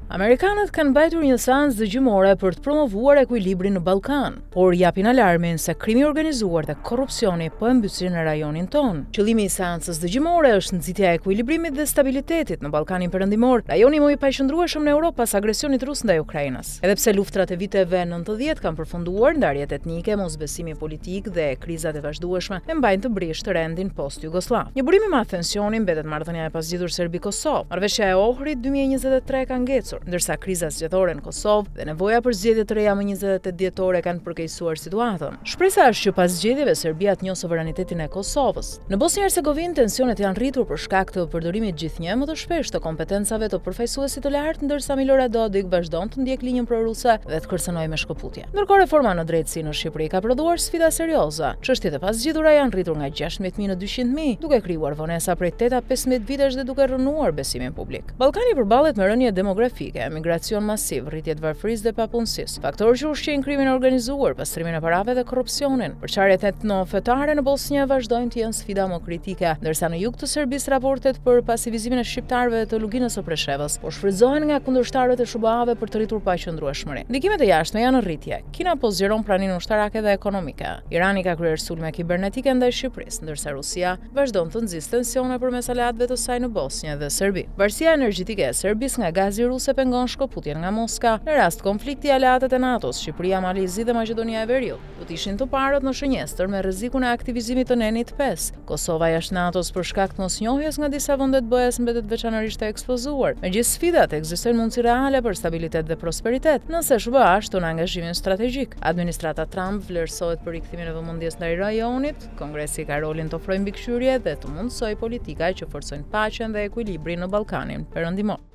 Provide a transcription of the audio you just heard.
Amerikanët kanë mbajtur një seancë dëgjimore për të promovuar ekuilibrin në Ballkan, por japin alarmin se krimi i organizuar dhe korrupsioni po e mbysin në rajonin ton. Qëllimi i seancës dëgjimore është nxitja e ekuilibrimit dhe stabilitetit në Ballkanin Perëndimor, rajoni më i paqëndrueshëm në Europë pas agresionit rus ndaj Ukrainës. Edhe pse luftrat e viteve 90 kanë përfunduar, ndarjet etnike, mosbesimi politik dhe krizat e vazhdueshme e mbajnë të brisht rendin post-Jugosllav. Një burim i madh tensioni mbetet marrëdhënia e pasgjitur Serbi-Kosovë. Marrëveshja e Ohrit 2023 ka ngecur, ndërsa kriza zgjedhore në Kosovë dhe nevoja për zgjedhje të reja më 28 dhjetore kanë përkeqësuar situatën. Shpresa është që pas zgjedhjeve Serbia të njohë sovranitetin e Kosovës. Në Bosnjë-Hercegovinë tensionet janë rritur për shkak të përdorimit gjithnjë më të shpeshtë të kompetencave të përfaqësuesit të lartë, ndërsa Milorad Dodik vazhdon të ndjek linjën proruse dhe të kërcënojë me shkëputje. Ndërkohë reforma në drejtësi në Shqipëri ka prodhuar sfida serioze. Çështjet e pasgjidhura janë rritur nga 16.000 në 200.000, duke krijuar vonesa prej 8-15 vitesh dhe duke rënuar besimin publik. Ballkani përballet me rënje demografike, migracion masiv, rritje të varfërisë dhe papunësisë, faktorë që ushqejnë krimin e organizuar, pastrimin e parave dhe korrupsionin. Përçarjet etno-fetare në Bosnjë vazhdojnë të jenë sfida më kritike, ndërsa në jug të Serbisë raportet për pasivizimin e shqiptarëve të Luginës së Preshevës po shfrytëzohen nga kundërshtarët e SHBA-ve për të rritur paqëndrueshmëri. Ndikimet e jashtme janë në rritje. Kina po zgjeron praninë ushtarake dhe ekonomike. Irani ka kryer sulme kibernetike ndaj Shqipërisë, ndërsa Rusia vazhdon të nxjisë tensione përmes aleatëve të saj në Bosnjë dhe Serbi. Varësia energjetike e Serbisë nga gazi rus e pengon shkëputjen nga Moska. Në rast konflikti, aleatët e NATO-s, Shqipëria, Malezi dhe Maqedonia e Veriut, do të ishin të parët në shënjestër me rrezikun e aktivizimit të nenit 5. Kosova jashtë NATO-s për shkak të mosnjohjes nga disa vende të BE-s mbetet veçanërisht e ekspozuar. Megjithëse sfidat, ekzistojnë mundësi reale për stabilitet dhe prosperitet, nëse SHBA shton angazhimin strategjik. Administrata Trump vlerësohet për rikthimin e vëmendjes ndaj rajonit, Kongresi ka rolin të ofrojë mbikëqyrje dhe të mundsojë politika që forcojnë paqen dhe ekuilibrin në Ballkanin Perëndimor.